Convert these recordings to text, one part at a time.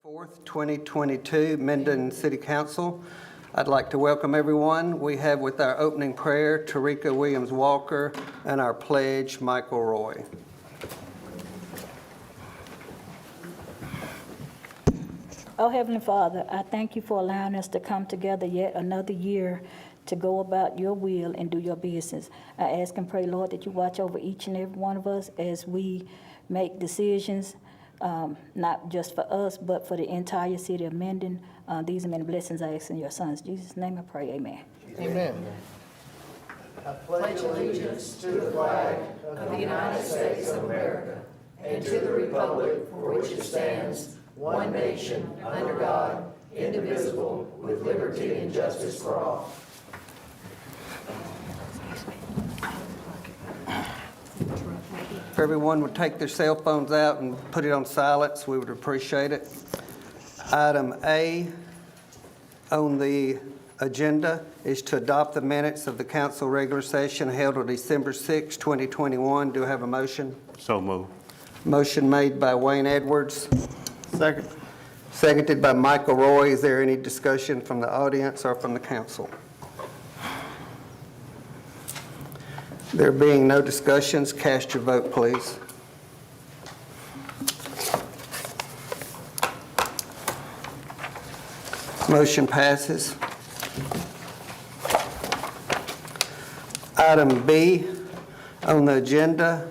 4th, 2022, Minden City Council. I'd like to welcome everyone. We have with our opening prayer, Tarika Williams Walker, and our pledge, Michael Roy. Oh, Heavenly Father, I thank you for allowing us to come together yet another year to go about your will and do your business. I ask and pray, Lord, that you watch over each and every one of us as we make decisions, not just for us, but for the entire city of Minden. These are many blessings I ask in your Son's Jesus' name I pray, amen. Amen. I pledge allegiance to the flag of the United States of America and to the republic for which it stands, one nation, under God, indivisible, with liberty and justice for all. If everyone would take their cell phones out and put it on silence, we would appreciate it. Item A on the agenda is to adopt the minutes of the council regular session held on December 6, 2021. Do I have a motion? So moved. Motion made by Wayne Edwards. Second. Seconded by Michael Roy. Is there any discussion from the audience or from the council? There being no discussions, cast your vote, please. Motion passes. Item B on the agenda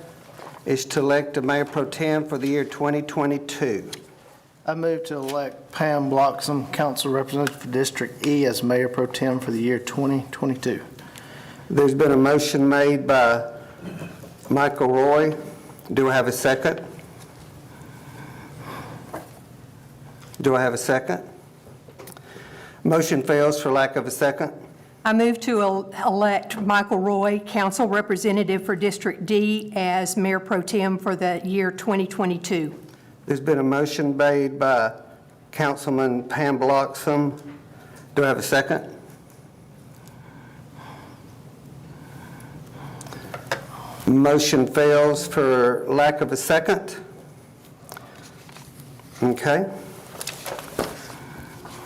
is to elect a mayor pro tem for the year 2022. I move to elect Pam Bloxham, council representative for District E, as mayor pro tem for the year 2022. There's been a motion made by Michael Roy. Do I have a second? Do I have a second? Motion fails for lack of a second. I move to elect Michael Roy, council representative for District D, as mayor pro tem for the year 2022. There's been a motion made by Councilman Pam Bloxham. Do I have a second? Motion fails for lack of a second. Okay.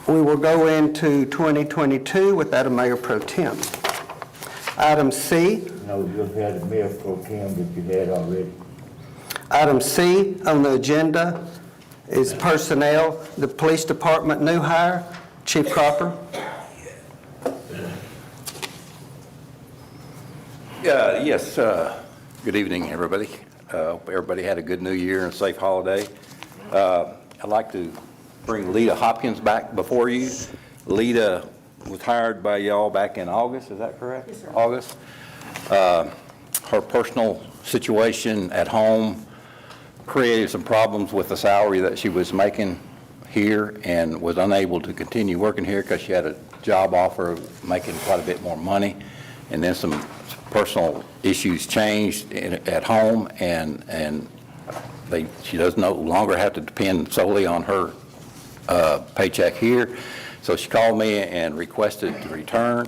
We will go into 2022 without a mayor pro tem. Item C. No, you had a mayor pro tem that you had already. Item C on the agenda is personnel, the police department new hire. Chief Cropper. Yes, good evening, everybody. Hope everybody had a good New Year and a safe holiday. I'd like to bring Lita Hopkins back before you. Lita was hired by y'all back in August, is that correct? Yes, sir. August. Her personal situation at home created some problems with the salary that she was making here and was unable to continue working here because she had a job offer of making quite a bit more money. And then some personal issues changed at home, and she does no longer have to depend solely on her paycheck here. So she called me and requested to return.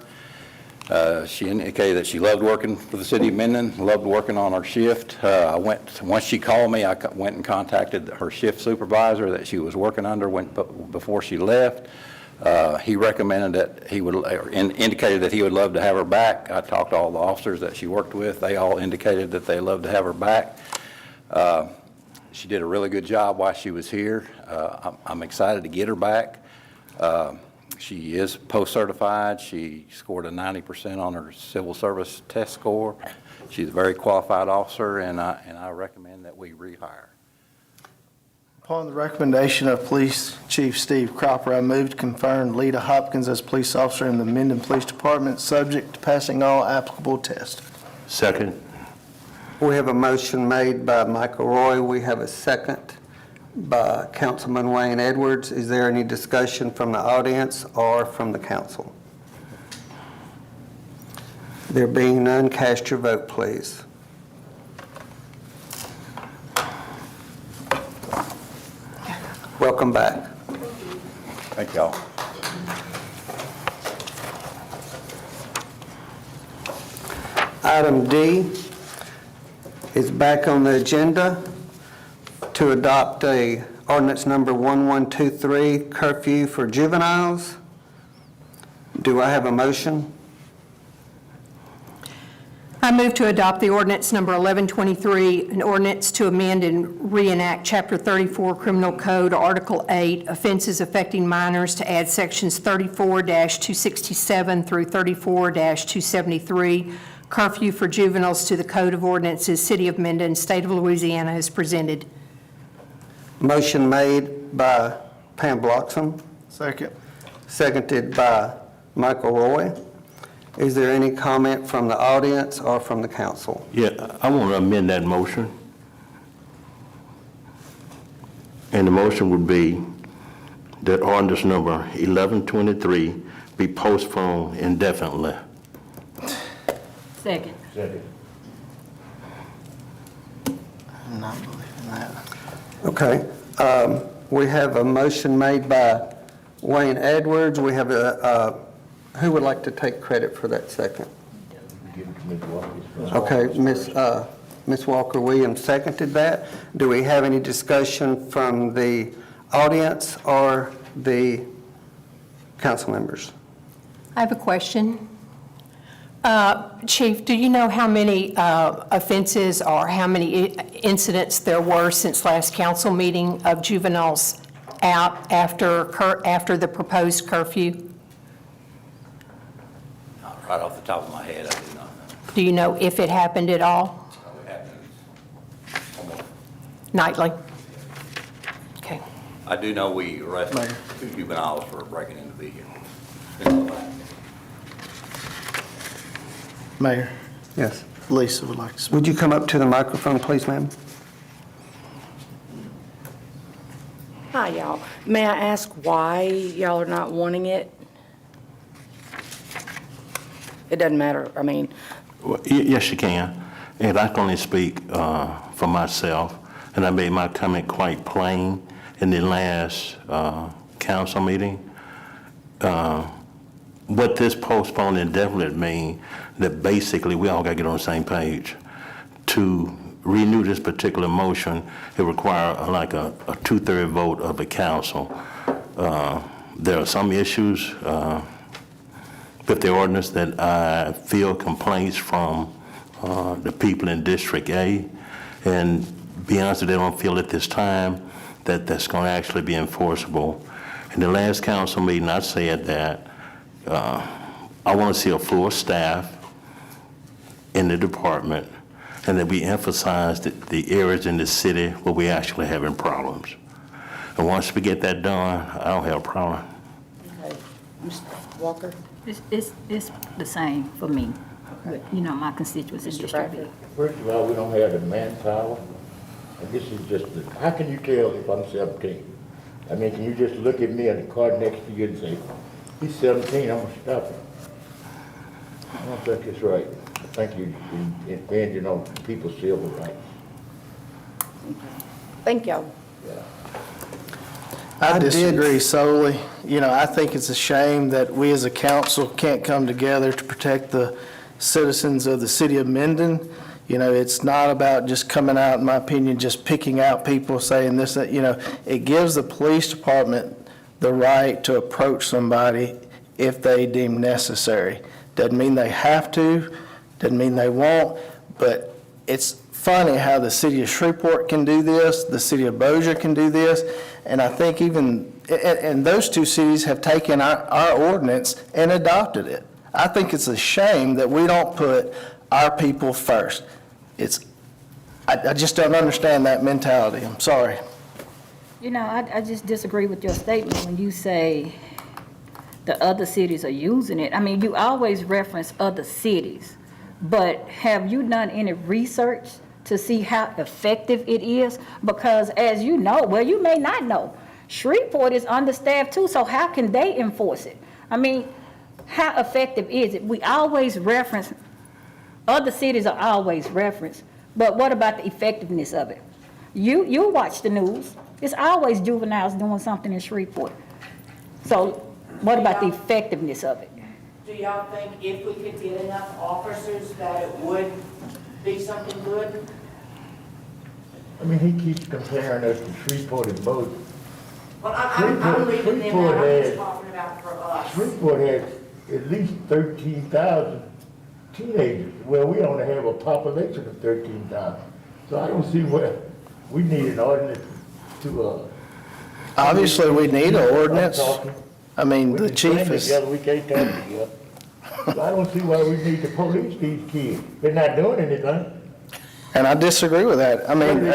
She indicated that she loved working for the city of Minden, loved working on her shift. Once she called me, I went and contacted her shift supervisor that she was working under before she left. He recommended that he would, or indicated that he would love to have her back. I talked to all the officers that she worked with. They all indicated that they loved to have her back. She did a really good job while she was here. I'm excited to get her back. She is post-certified. She scored a 90% on her civil service test score. She's a very qualified officer, and I recommend that we rehire. Upon the recommendation of Police Chief Steve Cropper, I move to confirm Lita Hopkins as police officer in the Minden Police Department, subject to passing all applicable tests. Second. We have a motion made by Michael Roy. We have a second by Councilman Wayne Edwards. Is there any discussion from the audience or from the council? There being none, cast your vote, please. Welcome back. Thank y'all. Item D is back on the agenda to adopt a ordinance number 1123, curfew for juveniles. Do I have a motion? I move to adopt the ordinance number 1123, an ordinance to amend and reenact Chapter 34 Criminal Code, Article 8, offenses affecting minors, to add sections 34-267 through 34-273, curfew for juveniles, to the Code of Ordinances, City of Minden, State of Louisiana, as presented. Motion made by Pam Bloxham, Second. seconded by Michael Roy. Is there any comment from the audience or from the council? Yeah, I want to amend that motion. And the motion would be that ordinance number 1123 be postponed indefinitely. Second. Second. I'm not believing that. Okay. We have a motion made by Wayne Edwards. We have who would like to take credit for that second? Give it to Ms. Walker. Okay, Ms. Walker Williams seconded that. Do we have any discussion from the audience or the council members? I have a question. Chief, do you know how many offenses or how many incidents there were since last council meeting of juveniles out after the proposed curfew? Right off the top of my head, I do not know. Do you know if it happened at all? It happens almost. Nightly? Okay. I do know we arrested 2 juveniles for breaking into vehicles. Mayor, Yes. Lisa would like to speak. Would you come up to the microphone, please, ma'am? Hi, y'all. May I ask why y'all are not wanting it? It doesn't matter, I mean, Well, yes, you can. And I can only speak for myself, and I made my comment quite plain in the last council meeting. What this postponed indefinite mean, that basically we all got to get on the same page. To renew this particular motion, it requires like a 2/3 vote of the council. There are some issues with the ordinance that I feel complaints from the people in District A, and be honest, they don't feel at this time that that's going to actually be enforceable. In the last council meeting, I said that I want to see a full staff in the department, and that we emphasize the areas in the city where we actually having problems. And once we get that done, I don't have a problem. okay. Mr. Walker? It's the same for me, but, my constituents in Mr. District B. Bradford? First of all, we don't have the manpower. And this is just, how can you tell if I'm 17? I mean, can you just look at me and the car next to you and say, he's 17, I'm gonna stop him? I don't think it's right. I think you infringing on people's civil rights. Thank y'all. I disagree solely. I think it's a shame that we as a council can't come together to protect the citizens of the city of Minden. It's not about just coming out, in my opinion, just picking out people saying this, that, it gives the police department the right to approach somebody if they deem necessary. Doesn't mean they have to, doesn't mean they won't, but it's funny how the city of Shreveport can do this, the city of Bossier can do this, and I think and those two cities have taken our ordinance and adopted it. I think it's a shame that we don't put our people first. I just don't understand that mentality. I'm sorry. I just disagree with your statement when you say the other cities are using it. I mean, you always reference other cities, but have you done any research to see how effective it is? Because as you know, well, you may not know, Shreveport is understaffed too, so how can they enforce it? I mean, how effective is it? We always reference, other cities are always referenced, but what about the effectiveness of it? You watch the news. It's always juveniles doing something in Shreveport. So what about the effectiveness of it? Do y'all think if we could get enough officers that it would be something good? I mean, he keeps comparing us to Shreveport and Moses. Well, I'm leaving them out, I'm just talking about for us. Shreveport has at least 13,000 teenagers. Well, we only have a population of 13,000. So I don't see where we need an ordinance to, Obviously, we need an ordinance. I mean, we the can chief sing is, together, we can't talk together. So I don't see why we need to police these kids. They're not doing anything. and I disagree with that. I mean,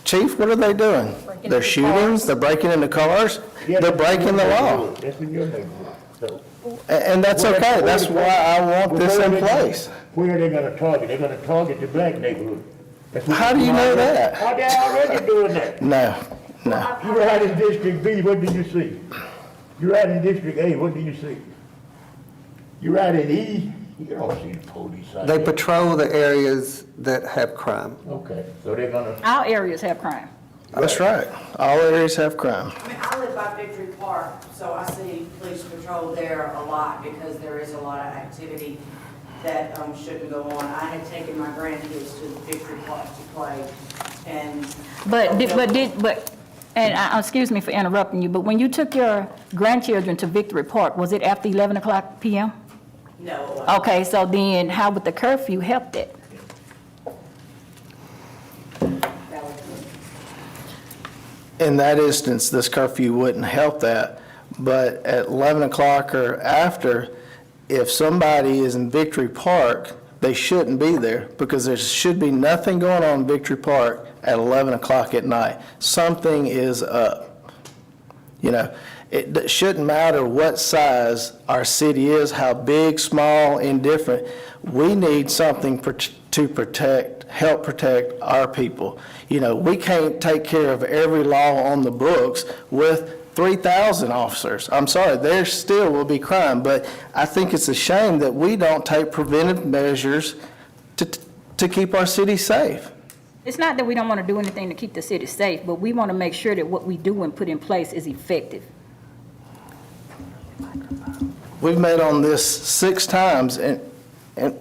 chief, what are they doing? They're shootings, they're breaking into cars, Yeah, they're that's in breaking your the law. neighborhood. That's in your neighborhood, so. And that's okay, that's why I want this in place. Where are they gonna target? They're gonna target the black neighborhood. That's what How do you know that? Oh, they're already doing that. No, no. You ride in District B, what do you see? You ride in District A, what do you see? You ride in E, you don't see the police out They there. patrol the areas that have crime. Okay, so they're gonna, Our areas have crime. That's right. All areas have crime. I mean, I live by Victory Park, so I see police patrol there a lot because there is a lot of activity that shouldn't go on. I had taken my grandkids to Victory Park to play, and. Excuse me for interrupting you, but when you took your grandchildren to Victory Park, was it after 11 o'clock PM? No. Okay, so then how would the curfew help that? In that instance, this curfew wouldn't help that, but at 11 o'clock or after, if somebody is in Victory Park, they shouldn't be there, because there should be nothing going on in Victory Park at 11 o'clock at night. Something is up. You know, it shouldn't matter what size our city is, how big, small, indifferent. We need something to protect, help protect our people. You know, we can't take care of every law on the books with 3,000 officers. I'm sorry, there still will be crime, but I think it's a shame that we don't take preventive measures to keep our city safe. It's not that we don't want to do anything to keep the city safe, but we want to make sure that what we do and put in place is effective. We've met on this 6 times and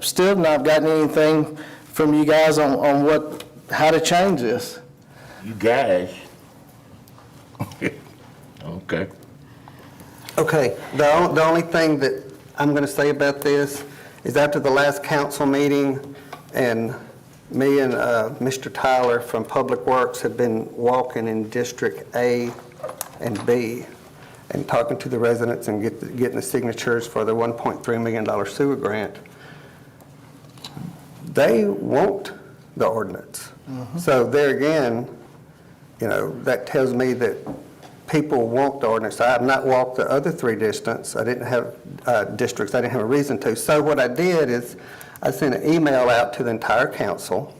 still not gotten anything from you guys on how to change this. you guys. Okay. Okay, the only thing that I'm going to say about this is after the last council meeting, and me and Mr. Tyler from Public Works have been walking in District A and B and talking to the residents and getting the signatures for the $1.3 million sewer grant. They want the ordinance. So there again, you know, that tells me that people want the ordinance. I have not walked the other 3 districts. I didn't have districts. I didn't have a reason to. So what I did is I sent an email out to the entire council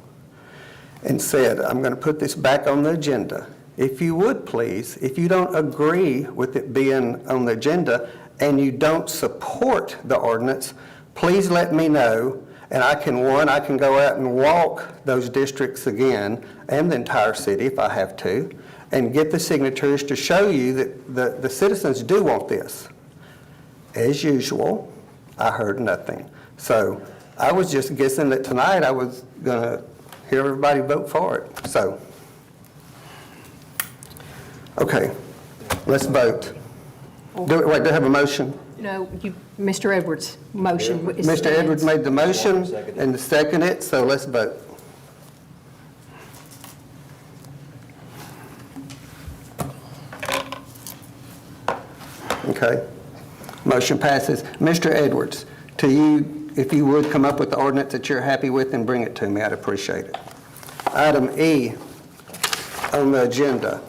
and said, I'm going to put this back on the agenda. If you would please, if you don't agree with it being on the agenda and you don't support the ordinance, please let me know, and I can go out and walk those districts again and the entire city if I have to, and get the signatures to show you that the citizens do want this. As usual, I heard nothing. So I was just guessing that tonight I was going to hear everybody vote for it. So, okay, let's vote. Do I have a motion? No, Mr. Edwards' motion. Mr. Edwards made the motion and seconded it, so let's vote. Okay, motion passes. Mr. Edwards, to you, if you would come up with the ordinance that you're happy with and bring it to me, I'd appreciate it. Item E on the agenda.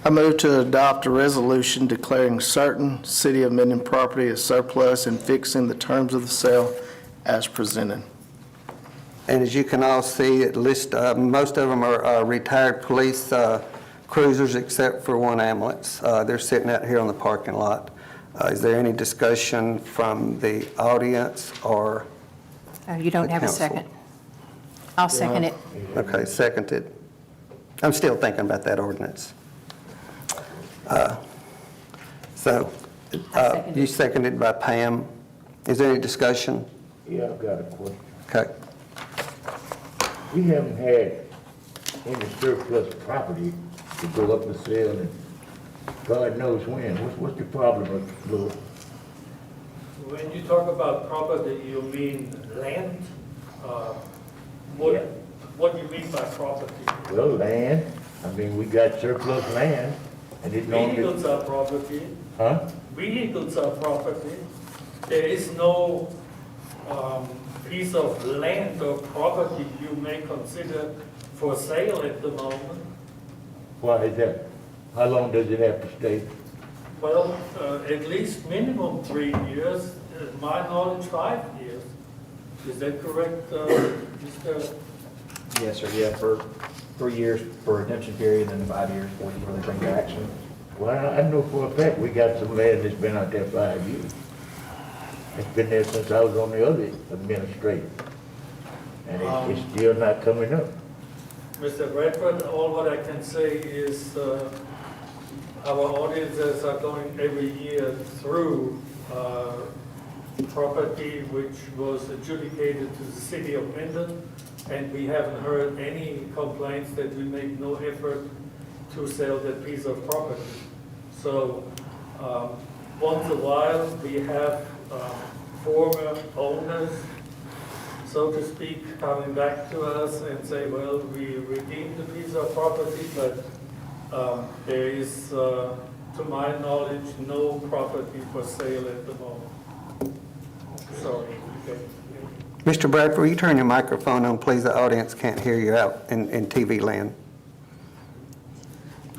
I move to adopt a resolution declaring certain City of Minden property as surplus and fixing the terms of the sale as presented. And as you can all see, it lists, most of them are retired police cruisers except for one ambulance. They're sitting out here on the parking lot. Is there any discussion from the audience or? You don't have a council? second. I'll second it. Okay, seconded. I'm still thinking about that ordinance. You seconded by Pam. Is there any discussion? Yeah, I've got a question. Okay. we haven't had any surplus property to go up for sale, and God knows when. What's the problem, Lou? When you talk about property, you mean land? What do you mean by property? Well, land, I mean, we got surplus land, and it don't. Vehicles are property. Huh? Vehicles are property. There is no piece of land or property you may consider for sale at the moment. Why is that? How long does it have to stay? Well, at least minimum 3 years, my knowledge 5 years. Is that correct, Mr.? Yes, sir, yeah, for 3 years for redemption period, and then 5 years for where they bring to action. Well, I know for a fact we got some land that's been out there 5 years. It's been there since I was on the other administration. And it's still not coming up. Mr. Bradford, all what I can say is our auditors are going every year through property which was adjudicated to the city of Minden, and we haven't heard any complaints that we make no effort to sell that piece of property. So once a while we have former owners, so to speak, coming back to us and say, well, we redeemed the piece of property, but there is, to my knowledge, no property for sale at the moment. Sorry. Okay. Mr. Bradford, will you turn your microphone on, please? The audience can't hear you out in TV land.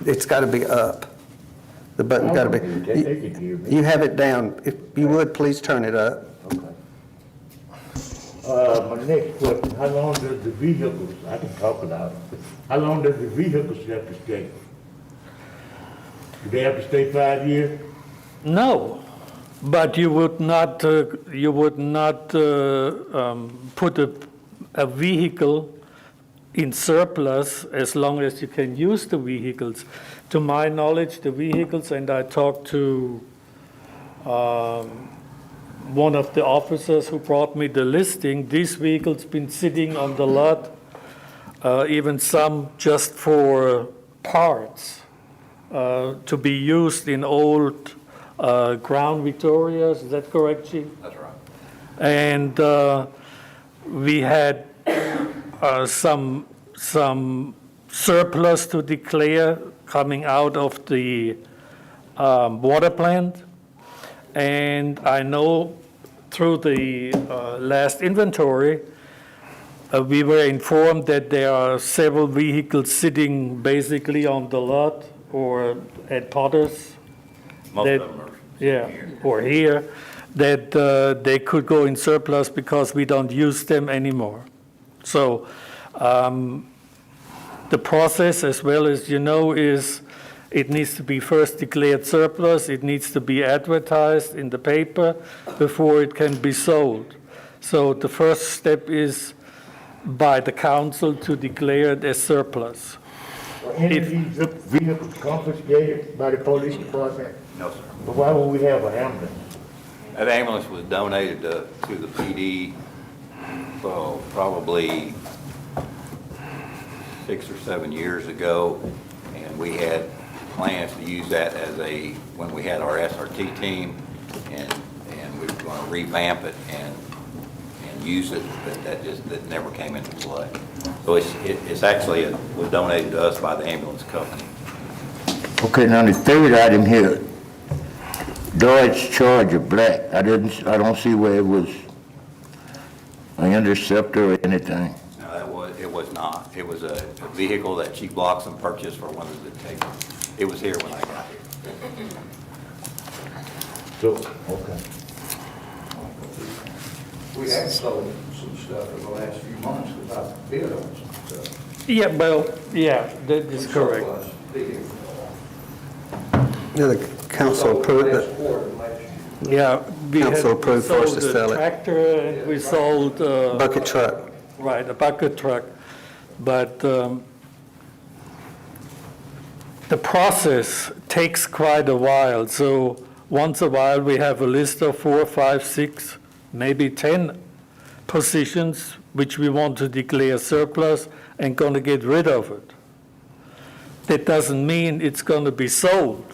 It's got to be up. The button got to be. They can hear me. You have it down. If you would, please turn it up. Okay. My next question, how long does the vehicles, I can talk about it, how long does the vehicles have to stay? Do they have to stay 5 years? No, but you would not put a vehicle in surplus as long as you can use the vehicles. To my knowledge, the vehicles, and I talked to one of the officers who brought me the listing, these vehicles been sitting on the lot, even some just for parts, to be used in old Crown Victorias. Is that correct, Chief? That's right. And we had some surplus to declare coming out of the water plant. And I know through the last inventory, we were informed that there are several vehicles sitting basically on the lot or at Potter's. Most that- of them are. Yeah, or here, that they could go in surplus because we don't use them anymore. So the process, as well as you know, is it needs to be first declared surplus, it needs to be advertised in the paper before it can be sold. So the first step is by the council to declare it as surplus. Were any of these vehicles confiscated by the police department? No, sir. But why would we have an ambulance? That ambulance was donated to the PD, so probably 6 or 7 years ago, and we had plans to use that as when we had our SRT team, and we were going to revamp it and use it, but that never came into play. So it's actually, it was donated to us by the ambulance company. Okay, now the third item here, Dodge Charger black. I don't see where it was an interceptor or anything. No, it was not. It was a vehicle that Chief Bloxham purchased for one of the detectives. It was here when I got here. So, okay. We have sold some stuff in the last few months without bid on some stuff. Yeah, well, yeah, that is correct. Surplus vehicles. Yeah, the council approved Last it. quarter, last year. Yeah, we Council approved for us to sold sell a it. tractor, and we sold, Bucket truck. right, a bucket truck. But the process takes quite a while. So once a while, we have a list of 4, 5, 6, maybe 10 positions which we want to declare surplus and going to get rid of it. That doesn't mean it's going to be sold.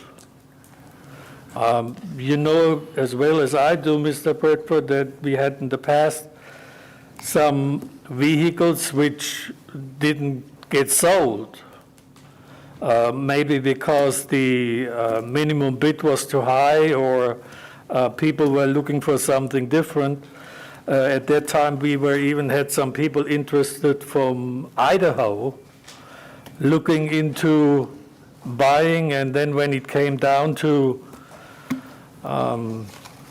You know as well as I do, Mr. Bradford, that we had in the past some vehicles which didn't get sold. Maybe because the minimum bid was too high, or people were looking for something different. At that time, we even had some people interested from Idaho looking into buying, and then when it came down to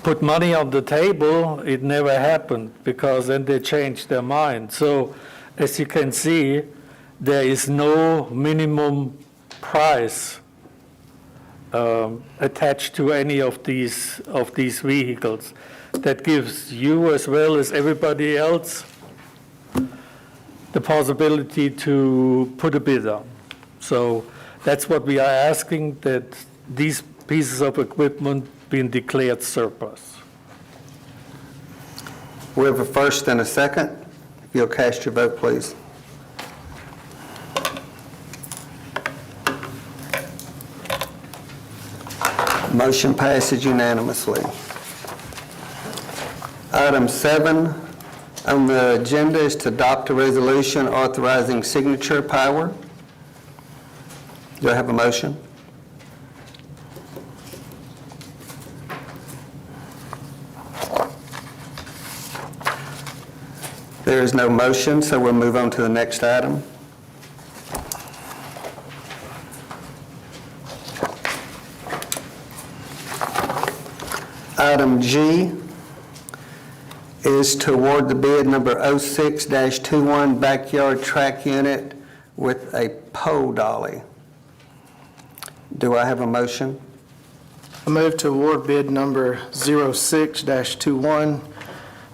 put money on the table, it never happened, because then they changed their mind. So as you can see, there is no minimum price attached to any of these vehicles. That gives you as well as everybody else the possibility to put a bid on. So that's what we are asking, that these pieces of equipment being declared surplus. We have a first and a second. If you'll cast your vote, please. Motion passes unanimously. Item 7 on the agenda is to adopt a resolution authorizing signature power. Do I have a motion? There is no motion, so we'll move on to the next item. Item G is to award the bid number 06-21 backyard track unit with a pole dolly. Do I have a motion? I move to award bid number 06-21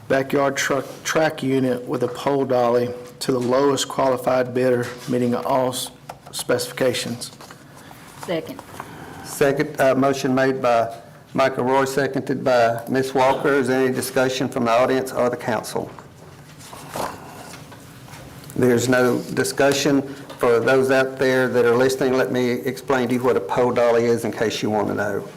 backyard track unit with a pole dolly to the lowest qualified bidder, meeting all specifications. Second. Second, motion made by Michael Roy, seconded by Ms. Walker. Is there any discussion from the audience or the council? There's no discussion. For those out there that are listening, let me explain to you what a pole dolly is in case you want to know.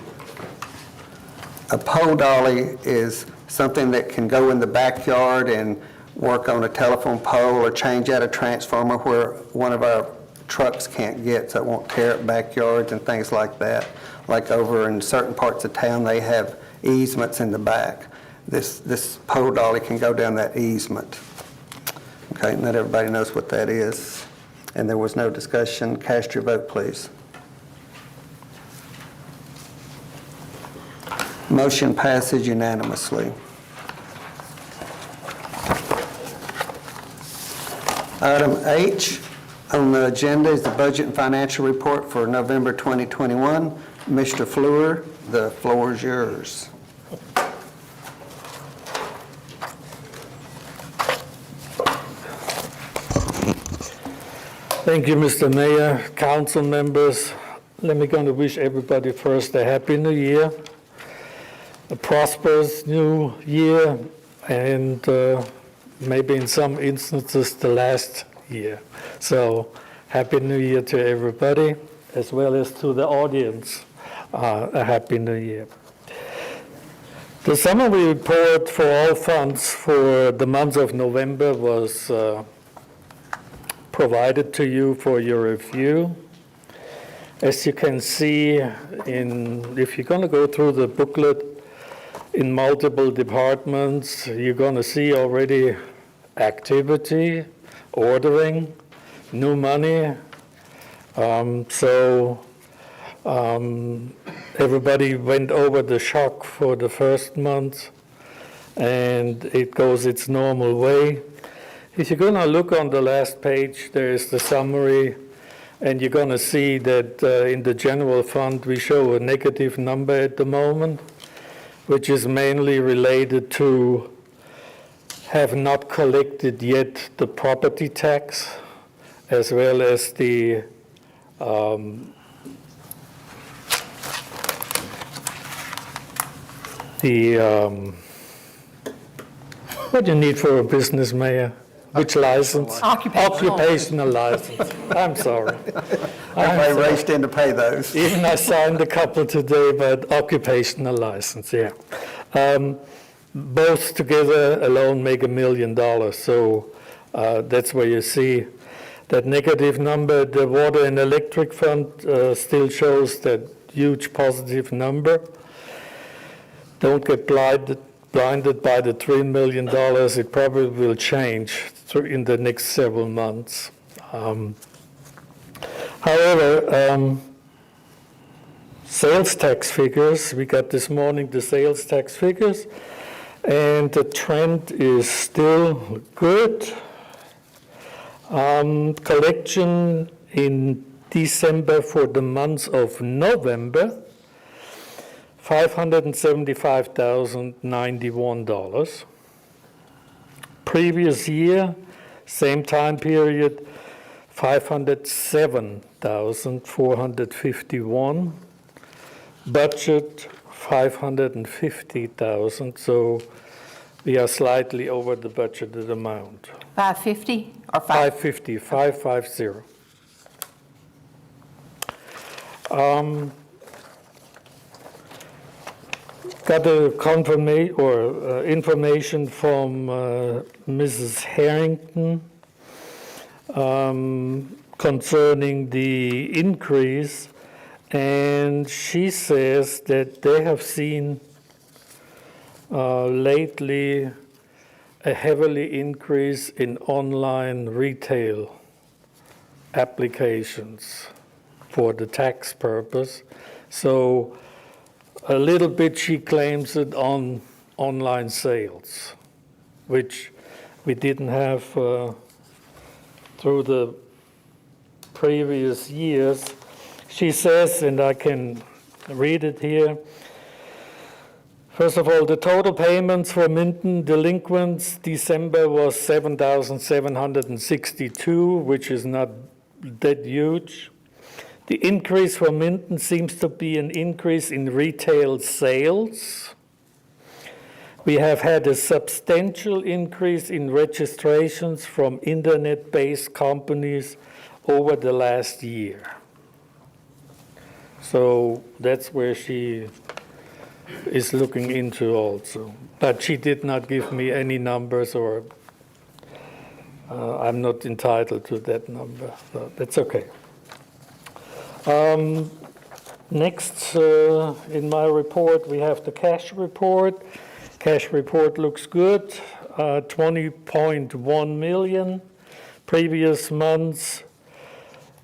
A pole dolly is something that can go in the backyard and work on a telephone pole or change out a transformer where one of our trucks can't get, so it won't tear up backyards and things like that. Like over in certain parts of town, they have easements in the back. This pole dolly can go down that easement. Okay, not everybody knows what that is. And there was no discussion. Cast your vote, please. Motion passes unanimously. Item H on the agenda is the budget and financial report for November 2021. Mr. Fleur, the floor is yours. Thank you, Mr. Mayor, council members. Let me going to wish everybody first a happy new year, a prosperous new year, and maybe in some instances the last year. So happy new year to everybody, as well as to the audience. A happy new year. The summary report for all funds for the month of November was provided to you for your review. As you can see, if you're going to go through the booklet in multiple departments, you're going to see already activity, ordering, new money. Everybody went over the shock for the first month, and it goes its normal way. If you're going to look on the last page, there is the summary, and you're going to see that in the general fund, we show a negative number at the moment, which is mainly related to have not collected yet the property tax, as well as the What do you need for a business, Mayor? Which license? Occupational. Occupational license. I'm sorry. Everybody raced in to pay those. Even I signed a couple today, but occupational license, yeah. Both together alone make $1 million, so that's where you see that negative number. The water and electric fund still shows that huge positive number. Don't get blinded by the $3 million. It probably will change in the next several months. However, sales tax figures, we got this morning the sales tax figures, and the trend is still good. Collection in December for the month of November, $575,091. Previous year, same time period, $507,451. Budget, $550,000, so we are slightly over the budgeted amount. 550 or 550. Got a confirmation or information from Mrs. Harrington concerning the increase, and she says that they have seen lately a heavily increase in online retail applications for the tax purpose. So a little bit she claims it on online sales, which we didn't have through the previous years. She says, and I can read it here, first of all, the total payments for Minden delinquents December was $7,762, which is not that huge. The increase for Minden seems to be an increase in retail sales. We have had a substantial increase in registrations from internet-based companies over the last year. So that's where she is looking into also. But she did not give me any numbers, or I'm not entitled to that number. So that's okay. Next, in my report, we have the cash report. Cash report looks good, 20.1 million. Previous months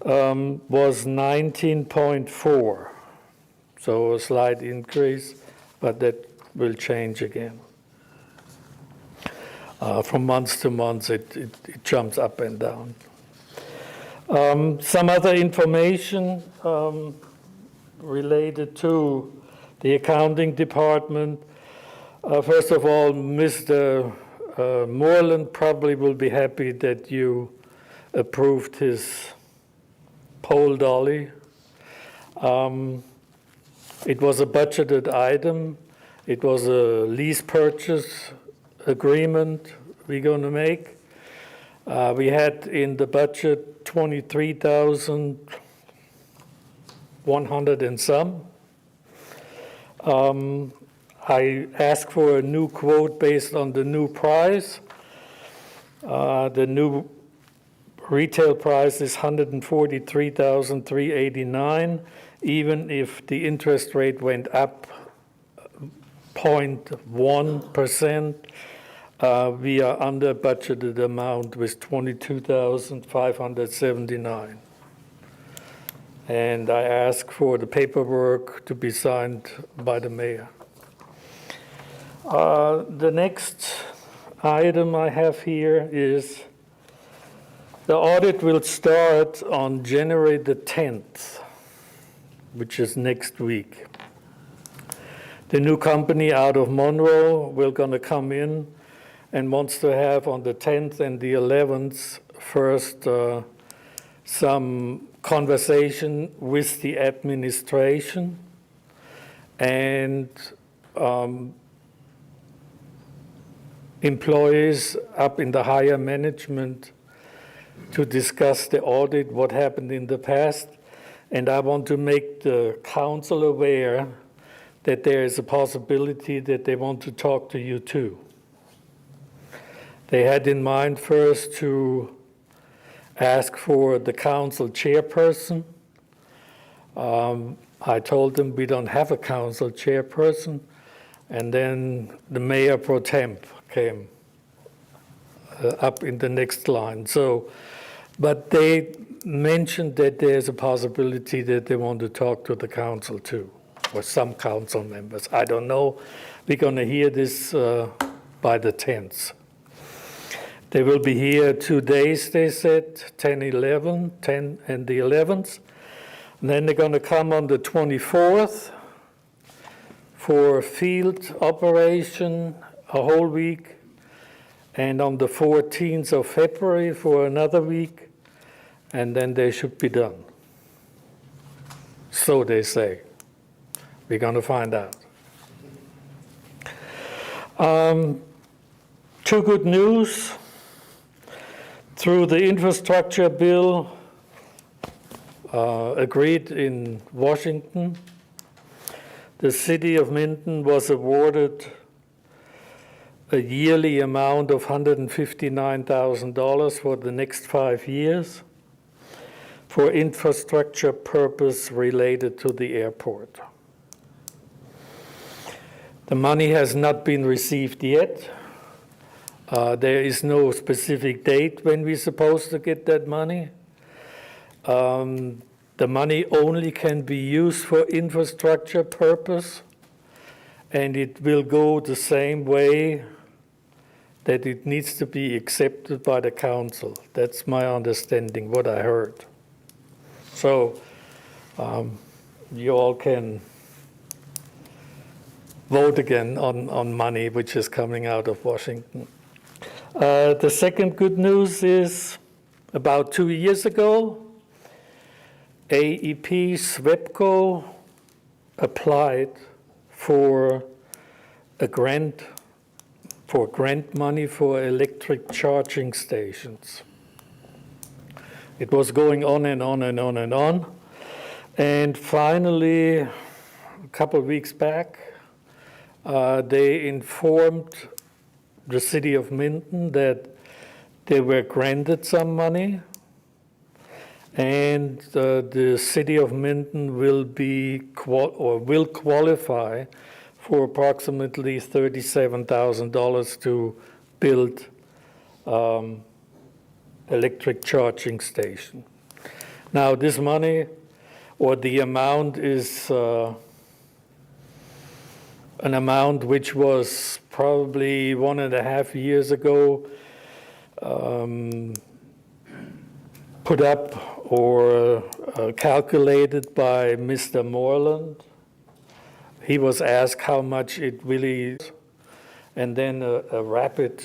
was 19.4, so a slight increase, but that will change again. From month to month, it jumps up and down. Some other information related to the accounting department. First of all, Mr. Moreland probably will be happy that you approved his pole dolly. It was a budgeted item. It was a lease purchase agreement we're going to make. We had in the budget 23,100 and some. I asked for a new quote based on the new price. The new retail price is $143,389, even if the interest rate went up 0.1%. We are under budgeted amount with $22,579. And I ask for the paperwork to be signed by the mayor. The next item I have here is the audit will start on January the 10th, which is next week. The new company out of Monroe will gonna come in and wants to have on the 10th and the 11th first some conversation with the administration employees up in the higher management to discuss the audit, what happened in the past. And I want to make the council aware that there is a possibility that they want to talk to you too. They had in mind first to ask for the council chairperson. I told them we don't have a council chairperson. And then the mayor pro temp came up in the next line. So, but they mentioned that there's a possibility that they want to talk to the council too, or some council members. I don't know. We're going to hear this by the 10th. They will be here 2 days, they said, 10 and the 11th. And then they're going to come on the 24th for field operation, a whole week, and on the 14th of February for another week, and then they should be done. So they say. We're going to find out. Two good news. Through the infrastructure bill agreed in Washington, the city of Minden was awarded a yearly amount of $159,000 for the next 5 years for infrastructure purpose related to the airport. The money has not been received yet. There is no specific date when we're supposed to get that money. The money only can be used for infrastructure purpose, and it will go the same way that it needs to be accepted by the council. That's my understanding, what I heard. So you all can vote again on money which is coming out of Washington. The second good news is about 2 years ago, AEP SWEPCO applied for grant money for electric charging stations. It was going on and on and on and on. And finally, a couple of weeks back, they informed the city of Minden that they were granted some money, and the city of Minden will qualify for approximately $37,000 to build electric charging station. Now, this money, or the amount, is an amount which was probably 1.5 years ago put up or calculated by Mr. Moreland. He was asked how much it really is, and then a rapid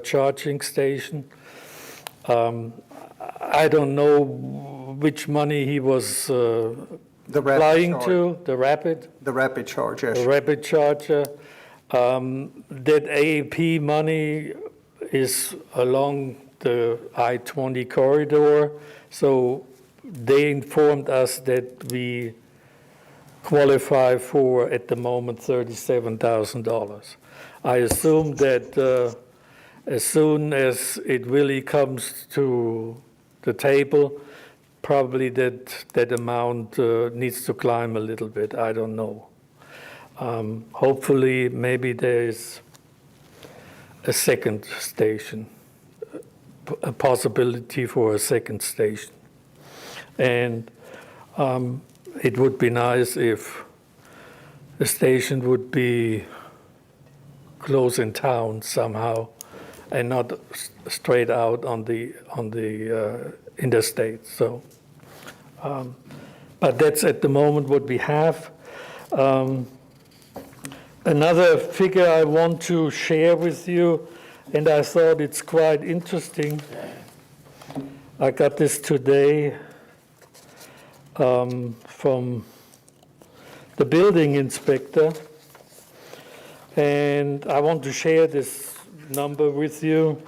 charging station. I don't know which money he was applying to, the rapid? The rapid charge, yes. The rapid charger. That AEP money is along the I-20 corridor, so they informed us that we qualify for, at the moment, $37,000. I assume that as soon as it really comes to the table, probably that amount needs to climb a little bit. I don't know. Hopefully, maybe there's a second station, a possibility for a second station. And it would be nice if the station would be close in town somehow and not straight out on the interstate. So, but that's at the moment what we have. Another figure I want to share with you, and I thought it's quite interesting. I got this today from the building inspector, and I want to share this number with you.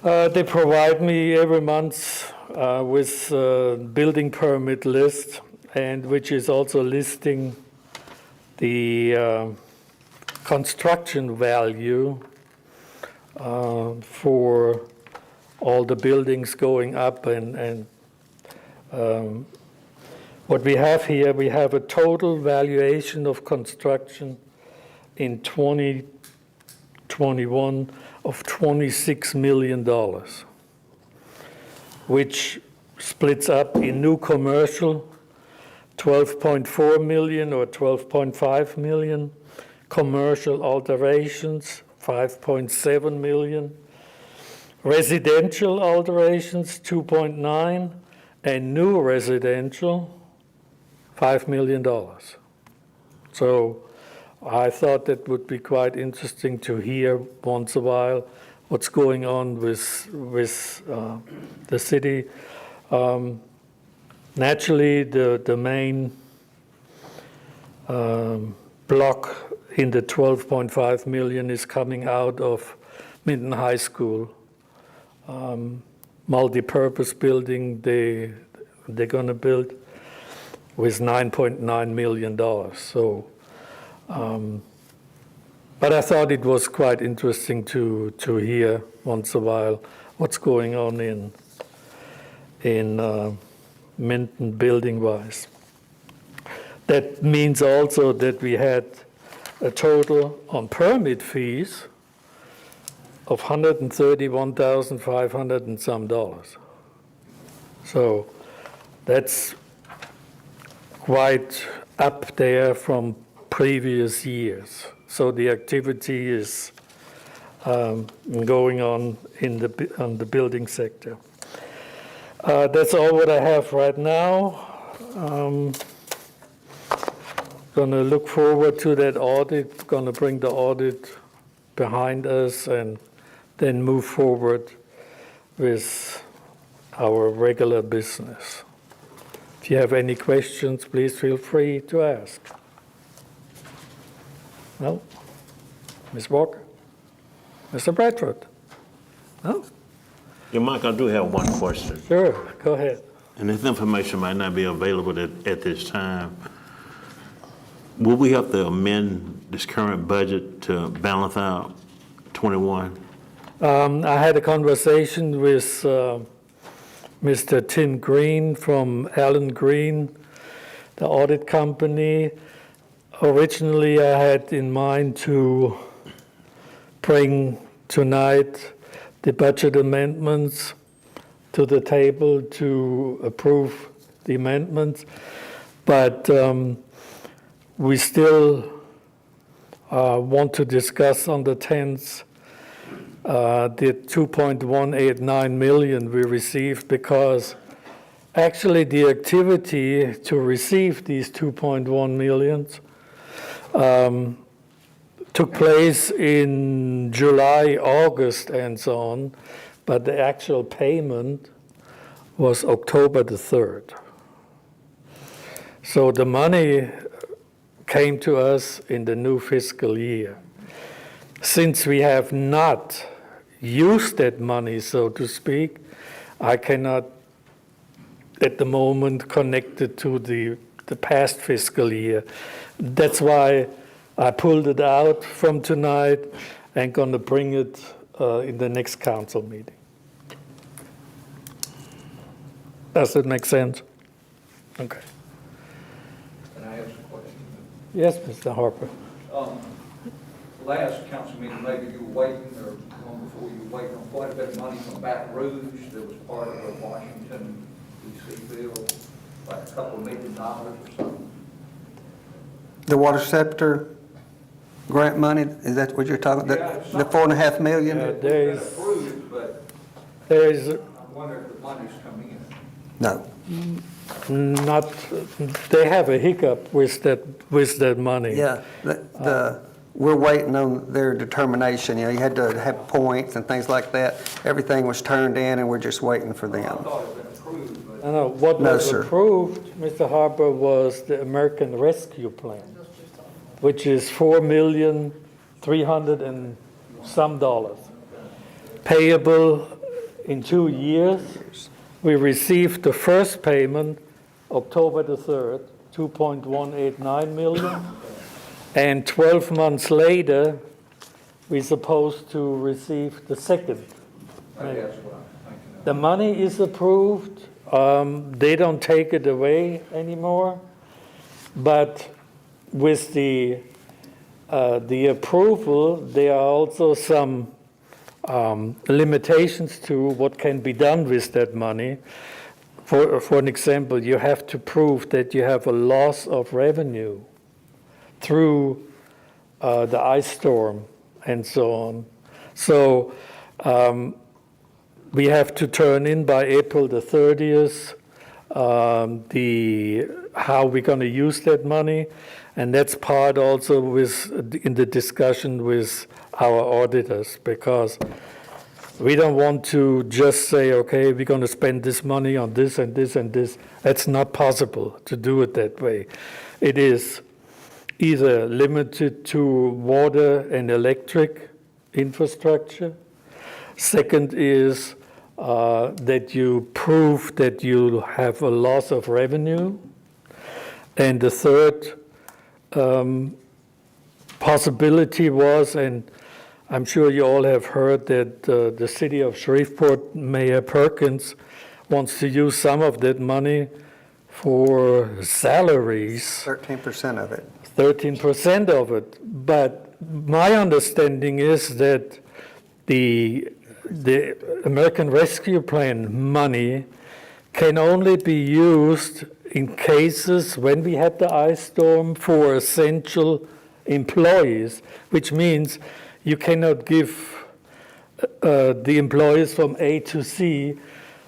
They provide me every month with building permit list, and which is also listing the construction value for all the buildings going up. And what we have here, we have a total valuation of construction in 2021 of $26 million, which splits up in new commercial, 12.4 million or 12.5 million, commercial alterations, 5.7 million, residential alterations, 2.9, and new residential, $5 million. So I thought that would be quite interesting to hear once a while what's going on with the city. Naturally, the main block in the 12.5 million is coming out of Minden High School. Multi-purpose building they're going to build with $9.9 million. So, but I thought it was quite interesting to hear once a while what's going on in Minden building-wise. That means also that we had a total on permit fees of $131,500 and some dollars. So that's quite up there from previous years. So the activity is going on in the building sector. That's all what I have right now. Gonna look forward to that audit, gonna bring the audit behind us and then move forward with our regular business. If you have any questions, please feel free to ask. No? Ms. Walker? Mr. Bradford? No? Yeah, Mike, I do have one question. Sure, go ahead. And this information might not be available at this time. Will we have to amend this current budget to balance out 21? I had a conversation with Mr. Tim Green from Allen Green, the audit company. Originally, I had in mind to bring tonight the budget amendments to the table to approve the amendments, but we still want to discuss on the 10th the 2.189 million we received, because actually the activity to receive these 2.1 millions took place in July, August, and so on, but the actual payment was October the 3rd. So the money came to us in the new fiscal year. Since we have not used that money, so to speak, I cannot at the moment connect it to the past fiscal year. That's why I pulled it out from tonight and going to bring it in the next council meeting. Does it make sense? Okay. Can I ask a question? Yes, Mr. Harper. Last council meeting, maybe you were waiting, or long before you were waiting on quite a bit of money from Baton Rouge that was part of the Washington, D.C. bill, like a couple $1 million or something. The water scepter grant money, is that what you're talking about? The $4.5 million? Yeah, It's been approved, but there is I wonder if the money's coming in. No. not, they have a hiccup with that money. Yeah, we're waiting on their determination. You know, you had to have points and things like that. Everything was turned in, and we're just waiting for I them. thought it had been approved, but. No, what No, was sir. approved, Mr. Harper, was the American Rescue Plan, which is $4,300,000 and some dollars. Payable in 2 years. We received the first payment October the 3rd, 2.189 million. And 12 months later, we're supposed to receive the second. That's what I'm thinking The money is approved. They don't take it away anymore. But with the approval, there are also some limitations to what can be done with that money. For an example, you have to prove that you have a loss of revenue through the ice storm and so on. So we have to turn in by April the 30th how we're going to use that money, and that's part also in the discussion with our auditors, because we don't want to just say, okay, we're going to spend this money on this and this and this. That's not possible to do it that way. It is either limited to water and electric infrastructure. Second is that you prove that you have a loss of revenue. And the third possibility was, and I'm sure you all have heard that the city of Shreveport, Mayor Perkins, wants to use some of that money for salaries. 13% of it. 13% of it. But my understanding is that the American Rescue Plan money can only be used in cases when we had the ice storm for essential employees, which means you cannot give the employees from A to C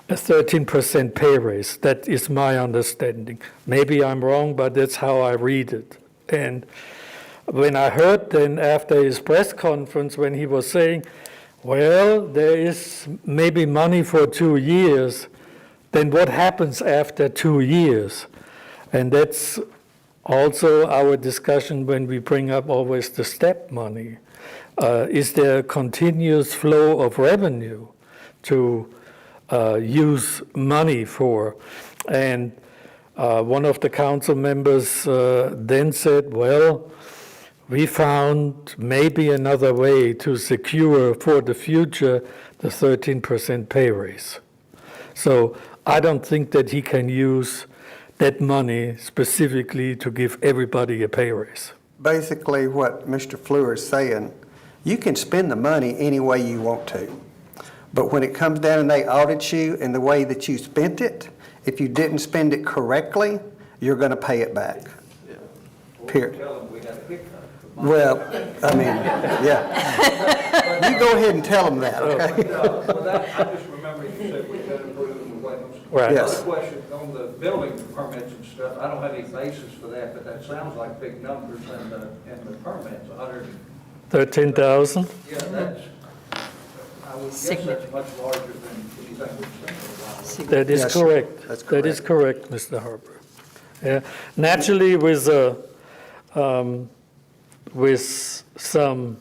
a 13% pay raise. That is my understanding. Maybe I'm wrong, but that's how I read it. And when I heard then after his press conference, when he was saying, well, there is maybe money for 2 years, then what happens after 2 years? And that's also our discussion when we bring up always the STEP money. Is there a continuous flow of revenue to use money for? And one of the council members then said, well, we found maybe another way to secure for the future the 13% pay raise. So I don't think that he can use that money specifically to give everybody a pay raise. Basically, what Mr. Fleur is saying, you can spend the money any way you want to. But when it comes down and they audit you in the way that you spent it, if you didn't spend it correctly, you're going to pay it back. Period. Tell them we had a big cut. Well, I mean, yeah. You go ahead and tell them that, okay? Well, that, I just remember you said we had approved and we're waiting. Right. Yes. Another question on the building permits and stuff, I don't have any basis for that, but that sounds like big numbers and the permits, 100. 13,000? Yeah, that's, I would guess that's much larger than anything we've seen in a while. That is Yes, correct. that's That is correct, Mr. Harper. Yeah. Naturally, with some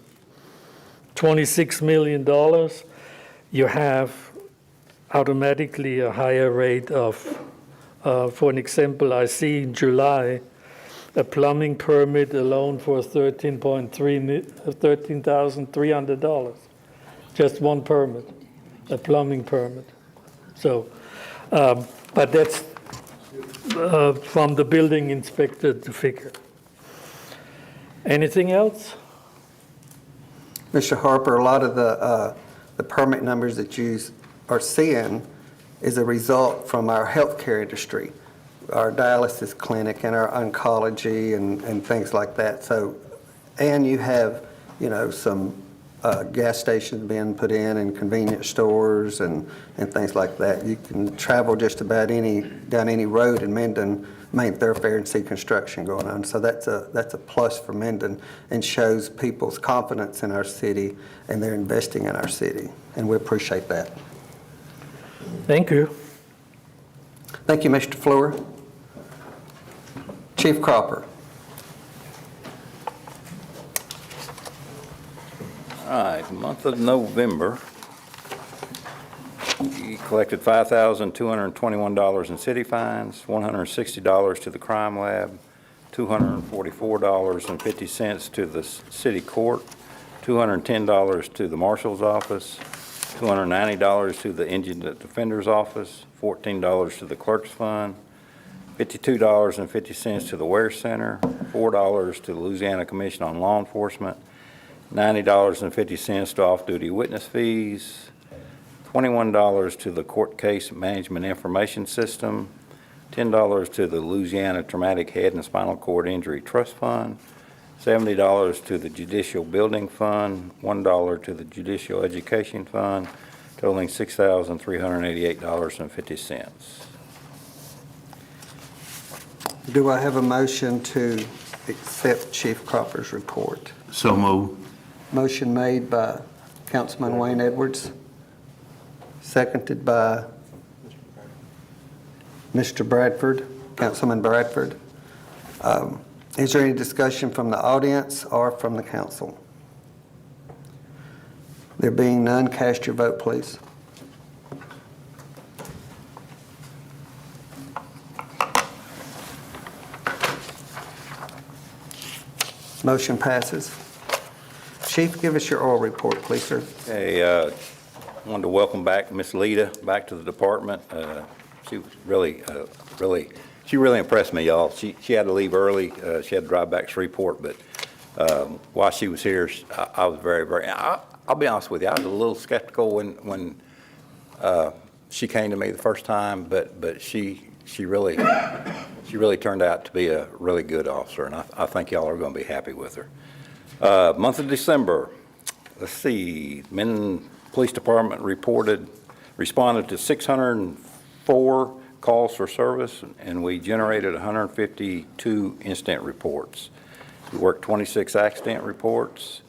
$26 million, you have automatically a higher rate of, for an example, I see in July, a plumbing permit alone for $13,300. Just one permit, a plumbing permit. So, but that's from the building inspector to figure. Anything else? Mr. Harper, a lot of the permit numbers that you are seeing is a result from our healthcare industry, our dialysis clinic and our oncology and things like that. So, and you have, some gas stations being put in and convenience stores and things like that. You can travel just about down any road in Minden, main thoroughfare, and see construction going on. So that's a plus for Minden and shows people's confidence in our city, and they're investing in our city, and we appreciate that. Thank you. Thank you, Mr. Fleur. Chief Cropper. right, month of November, we collected $5,221 in city fines, $160 to the crime lab, $244.50 to the city court, $210 to the marshal's office, $290 to the indigent defender's office, $14 to the clerk's fund, $52.50 to the Ware Center, $4 to the Louisiana Commission on Law Enforcement, $90.50 to off-duty witness fees, $21 to the Court Case Management Information System, $10 to the Louisiana Traumatic Head and Spinal Cord Injury Trust Fund, $70 to the Judicial Building Fund, $1 to the Judicial Education Fund, totaling $6,388.50. Do I have a motion to accept Chief Cropper's report? So move. Motion made by Councilman Wayne Edwards, seconded by Mr. Bradford, Councilman Bradford. Is there any discussion from the audience or from the council? There being none, cast your vote, please. Motion passes. Chief, give us your oral report, please, sir. Okay, wanted to welcome back Miss Lita back to the department. She was really impressed me, y'all. She had to leave early. She had to drive back to Shreveport, but while she was here, I was very, I'll be honest with you, I was a little skeptical when she came to me the first time, but she really turned out to be a really good officer, and I think y'all are going to be happy with her. Month of December, let's see, Minden Police Department responded to 604 calls for service, and we generated 152 incident reports. We worked 26 accident reports,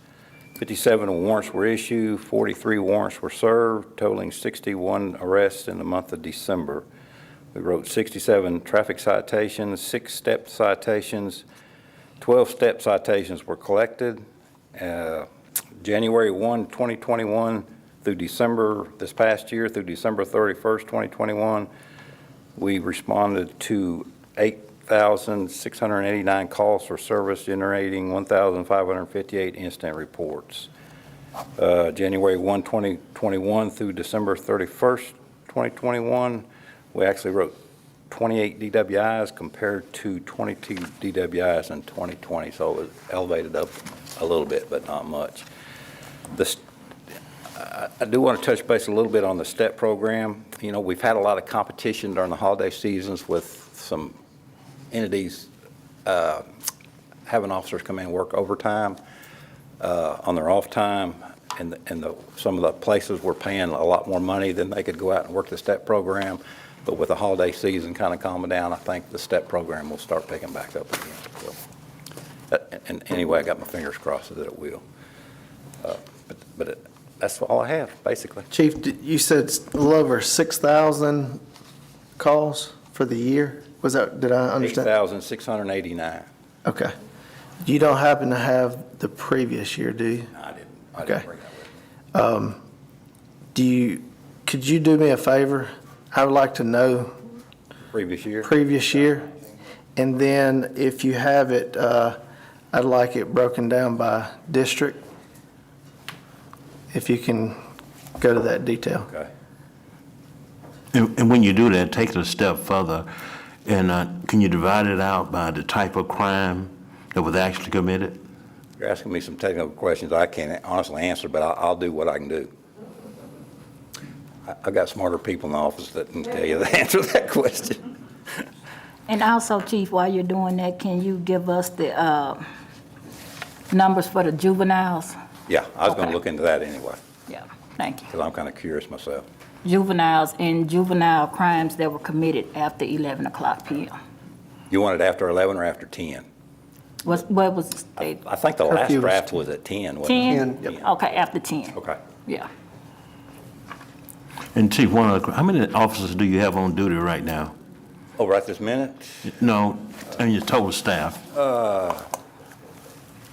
57 warrants were issued, 43 warrants were served, totaling 61 arrests in the month of December. We wrote 67 traffic citations, 6 step citations, 12 step citations were collected. January 1, 2021 through December, this past year, through December 31st, 2021, we responded to 8,689 calls for service, generating 1,558 incident reports. January 1, 2021 through December 31st, 2021, we actually wrote 28 DWIs compared to 22 DWIs in 2020, so it was elevated up a little bit, but not much. I do want to touch base a little bit on the STEP program. You know, we've had a lot of competition during the holiday seasons with some entities having officers come in and work overtime on their off time, and some of the places were paying a lot more money than they could go out and work the STEP program. But with the holiday season kind of calming down, I think the STEP program will start picking back up again. So, and anyway, I got my fingers crossed that it will. But that's all I have, basically. Chief, you said a little over 6,000 calls for the year? Was that, did I understand? 8,689. Okay. You don't happen to have the previous year, do you? No, I didn't. I Okay. didn't bring that with me. Could you do me a favor? I would like to know Previous year? previous year. And then if you have it, I'd like it broken down by district. If you can go to that detail. Okay. And when you do that, take it a step further, and can you divide it out by the type of crime that was actually committed? You're asking me some technical questions I can't honestly answer, but I'll do what I can do. I've got smarter people in the office that can tell you the answer to that question. And also, Chief, while you're doing that, can you give us the numbers for the juveniles? Yeah, I was going Okay. to look into that anyway, Yeah, thank you. because I'm kind of curious myself. Juveniles and juvenile crimes that were committed after 11 o'clock p.m. You want it after 11 or after 10? What was the state? I think the last Curfew was draft was at 10, wasn't it? 10? 10, yep. Okay, after 10. Okay. Yeah. And Chief, how many officers do you have on duty right now? Oh, right this minute? No, and your total staff?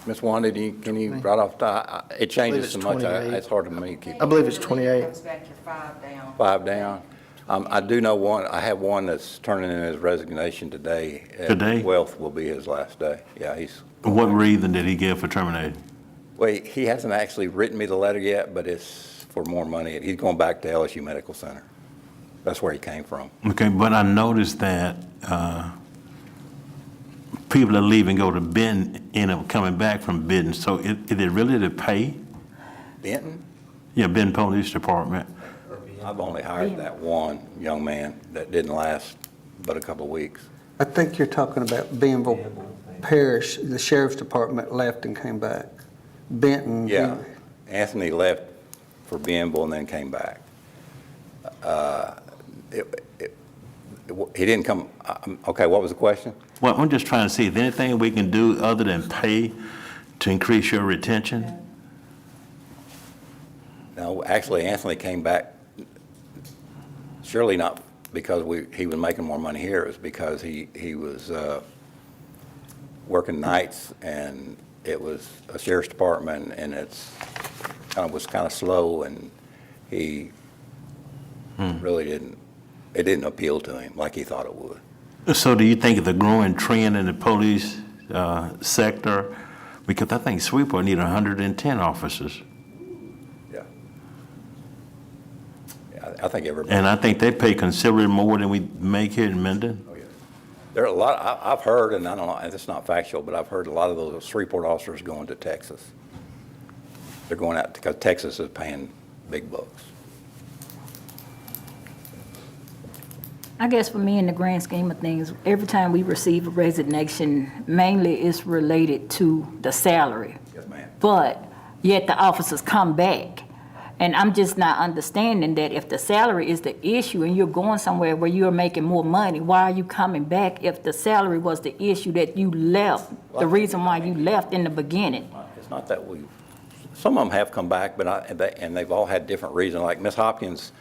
Ms. Wanda, can you right off the, it changes so it's much, 28. it's hard to me to keep I believe it's 28. Comes back to 5 down. 5 down. I do know one, I have one that's turning in his resignation today. Today? 12th will be his last day. Yeah, What reason did he give for terminating? well, he hasn't actually written me the letter yet, but it's for more money. He's going back to LSU Medical Center. That's where he came from. Okay, but I noticed that people that leave and go to Benton end up coming back from Benton. So is it really the pay? Benton? Yeah, Benton Police Department. I've only hired that one young man that didn't last but a couple of weeks. I think you're talking about Bienville Parish, the sheriff's department left and came back. Benton. Yeah, Anthony left for Bienville and then came back. He didn't come, okay, what was the question? Well, I'm just trying to see, is there anything we can do other than pay to increase your retention? No, actually, Anthony came back, surely not because he was making more money here, it was because he was working nights, and it was a sheriff's department, and was kind of slow, and he really it didn't appeal to him like he thought it would. So do you think it's a growing trend in the police sector? Because I think Shreveport need 110 officers. Yeah. Yeah, I think everybody. And I think they pay considerably more than we make here in Minden. Oh, yeah. There are a lot, I've heard, and I don't know, and it's not factual, but I've heard a lot of those Shreveport officers going to Texas. They're going out because Texas is paying big bucks. I guess for me, in the grand scheme of things, every time we receive a resignation, mainly it's related to the salary. Yes, ma'am. But yet the officers come back. And I'm just not understanding that if the salary is the issue and you're going somewhere where you're making more money, why are you coming back if the salary was the issue that you left, the reason why you left in the beginning? It's not that some of them have come back, but and they've all had different reasons. Like Miss Hopkins,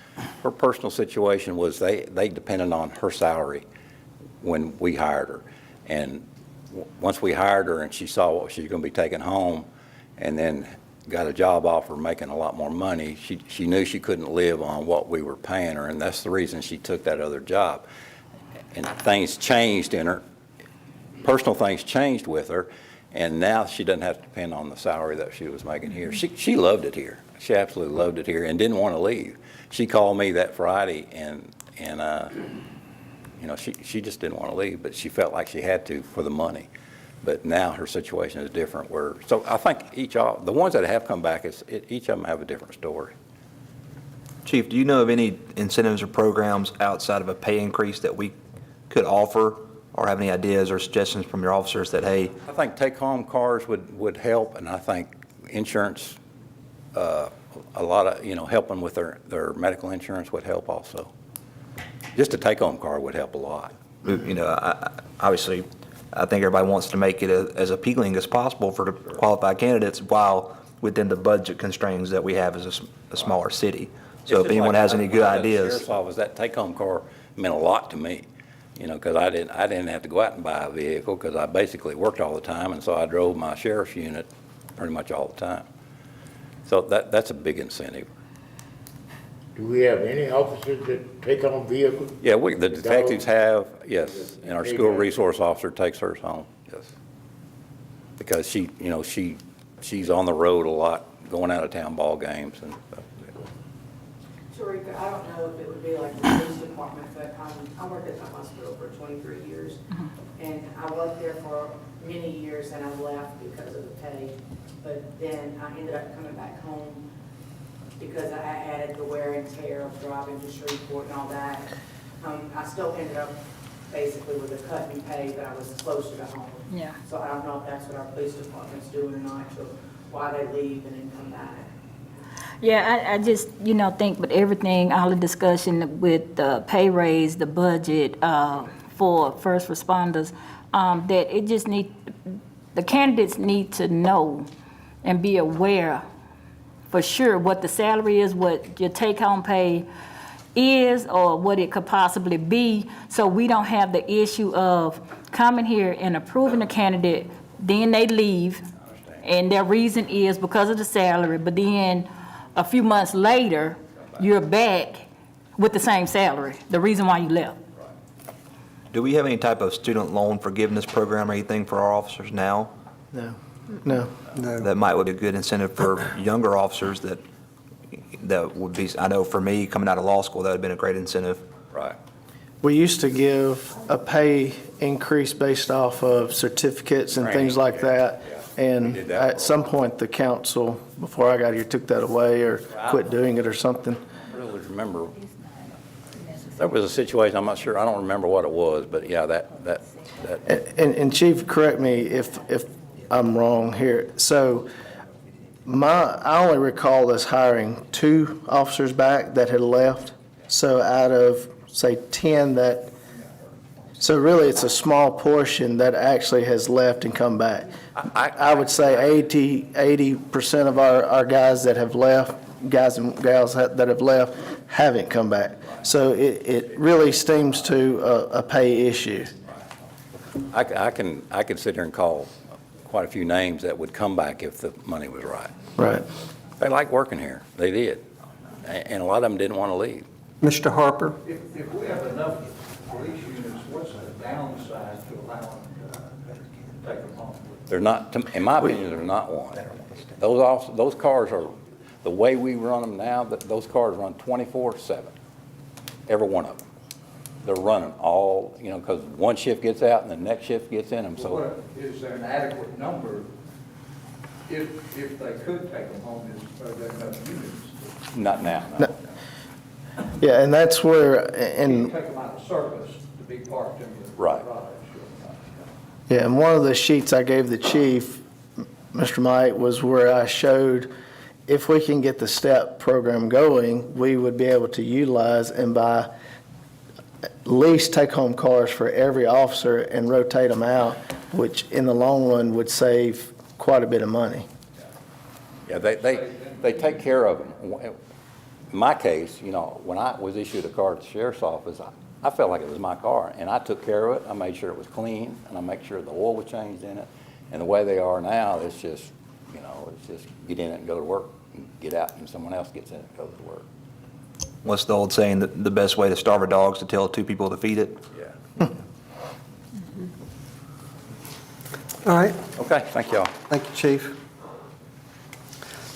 her personal situation was they depended on her salary when we hired her. And once we hired her and she saw what she was going to be taking home and then got a job offer making a lot more money, she knew she couldn't live on what we were paying her, and that's the reason she took that other job. And things changed in her, personal things changed with her, and now she doesn't have to depend on the salary that she was making here. She loved it here. She absolutely loved it here and didn't want to leave. She called me that Friday and she just didn't want to leave, but she felt like she had to for the money. But now her situation is different. So I think the ones that have come back, each of them have a different story. Chief, do you know of any incentives or programs outside of a pay increase that we could offer, or have any ideas or suggestions from your officers that, hey? I think take-home cars would help, and I think insurance, a lot of, helping with their medical insurance would help also. Just a take-home car would help a lot. Obviously, I think everybody wants to make it as appealing as possible for the qualified candidates while within the budget constraints that we have as a smaller city. So if anyone has any good ideas. Sheriff's office, that take-home car meant a lot to me, because I didn't have to go out and buy a vehicle because I basically worked all the time, and so I drove my sheriff's unit pretty much all the time. So that's a big incentive. Do we have any officers that take on vehicles? Yeah, the detectives have, yes, and our school resource officer takes hers home, yes. Because she's on the road a lot, going out of town ball games and stuff. Sharika, I don't know if it would be like the police department, but I worked at the hospital for 23 years. And I worked there for many years and I left because of the pay. But then I ended up coming back home because I added the wear and tear of driving to Shreveport and all that. I still ended up basically with a cut in pay, but I was closer to home. Yeah. So I don't know if that's what our police department's doing or not, or why they leave and then come back. Yeah, I just, think with everything, all the discussion with the pay raise, the budget for first responders, that it just the candidates need to know and be aware for sure what the salary is, what your take-home pay is, or what it could possibly be, so we don't have the issue of coming here and approving a candidate, then they leave, And their reason is because of the salary, but then a few months later, you're back with the same salary, the reason why you left. Do we have any type of student loan forgiveness program or anything for our officers now? No. That might be a good incentive for younger officers that would be, I know for me, coming out of law school, that would have been a great incentive. Right. We used to give a pay increase based off of certificates and things Training, like that. yeah. And We did that. at some point, the council, before I got here, took that away or quit doing it or something. I really remember, there was a situation, I'm not sure, I don't remember what it was, but yeah, that. And Chief, correct me if I'm wrong here. So I only recall us hiring 2 officers back that had left. So out of, say, 10 so really it's a small portion that actually has left and come back. I would say 80% of our guys that have left, guys and gals that have left, haven't come back. So it really steams to a pay issue. I can sit here and call quite a few names that would come back if the money was right. Right. They like working here. They did. And a lot of them didn't want to leave. Mr. Harper? If we have enough police units, what's the downside to allowing them to take them home? They're not, in my opinion, there's not one. Those cars are, the way we run them now, those cars run 24/7. Every one of them. They're running all, because one shift gets out and the next shift gets in them, so. Is there an adequate number if they could take them home? Are there enough units? Not now, no. Yeah, and that's where, Take and them out of service to be parked in the Right. garage. yeah, and one of the sheets I gave the chief, Mr. Mike, was where I showed if we can get the STEP program going, we would be able to utilize and buy at least take-home cars for every officer and rotate them out, which in the long run would save quite a bit of money. Yeah, they take care of them. In my case, when I was issued a car at the sheriff's office, I felt like it was my car, and I took care of it. I made sure it was clean, and I made sure the oil was changed in it. And the way they are now, it's just, it's just get in it and go to work, and get out, and someone else gets in it and goes to work. What's the old saying, that the best way to starve a dog is to tell 2 people to feed it? Yeah. All right. Okay, thank y'all. Thank you, Chief.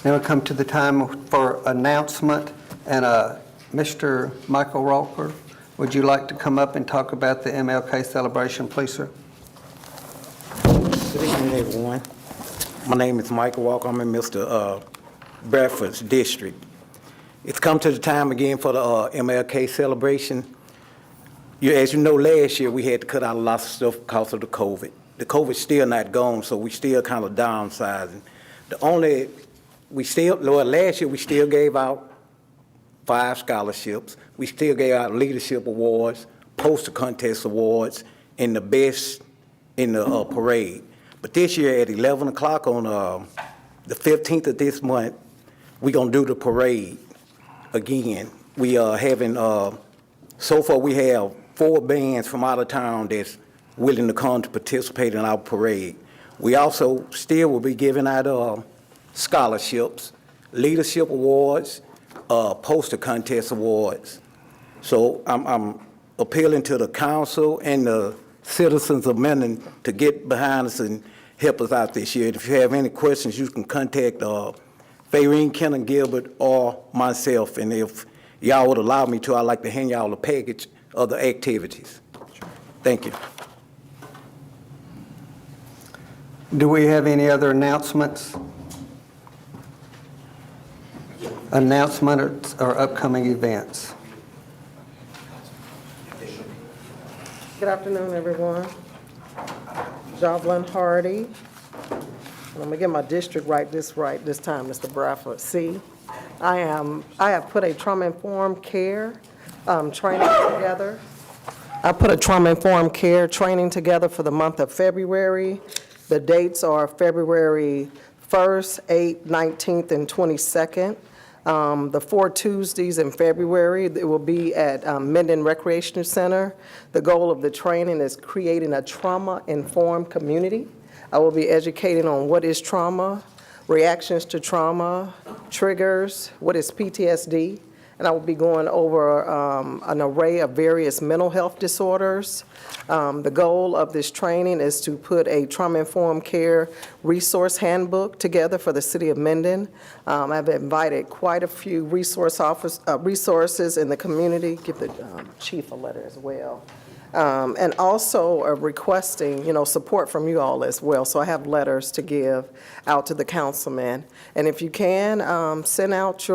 Now we come to the time for announcement, and Mr. Michael Roker, would you like to come up and talk about the MLK celebration, please, sir? Good evening, everyone. My name is Michael Walker. I'm in Mr. Bradford's district. It's come to the time again for the MLK celebration. As you know, last year we had to cut out a lot of stuff because of the COVID. The COVID's still not gone, so we still kind of downsizing. Last year we still gave out 5 scholarships. We still gave out leadership awards, poster contest awards, and the best in the parade. But this year at 11 o'clock on the 15th of this month, we're going to do the parade again. We are having, so far we have 4 bands from out of town that's willing to come to participate in our parade. We also still will be giving out scholarships, leadership awards, poster contest awards. So I'm appealing to the council and the citizens of Minden to get behind us and help us out this year. If you have any questions, you can contact Fayreen Kennan Gilbert or myself. And if y'all would allow me to, I'd like to hand y'all a package of the activities. Thank you. Do we have any other announcements? Announcements or upcoming events? Good afternoon, everyone. Jovelyn Hardy. I'm gonna get my district right this time, Mr. Bradford. C. I have put a trauma-informed care training together. I put a trauma-informed care training together for the month of February. The dates are February 1st, 8th, 19th, and 22nd. The 4 Tuesdays in February, it will be at Minden Recreation Center. The goal of the training is creating a trauma-informed community. I will be educating on what is trauma, reactions to trauma, triggers, what is PTSD, and I will be going over an array of various mental health disorders. The goal of this training is to put a trauma-informed care resource handbook together for the city of Minden. I've invited quite a few resources in the community. Give the chief a letter as well. And also requesting, support from you all as well. So I have letters to give out to the councilman. And if you can, send out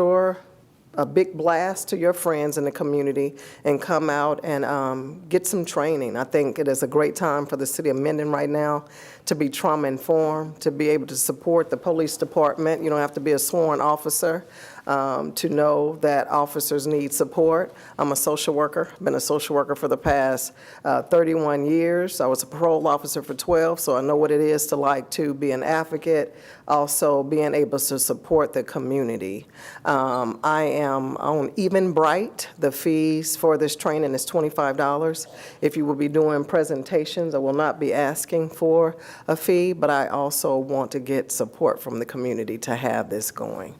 a big blast to your friends in the community and come out and get some training. I think it is a great time for the city of Minden right now to be trauma-informed, to be able to support the police department. You don't have to be a sworn officer to know that officers need support. I'm a social worker. I've been a social worker for the past 31 years. I was a parole officer for 12, so I know what it is to be an advocate, also being able to support the community. I am on Eventbrite. The fees for this training is $25. If you will be doing presentations, I will not be asking for a fee, but I also want to get support from the community to have this going.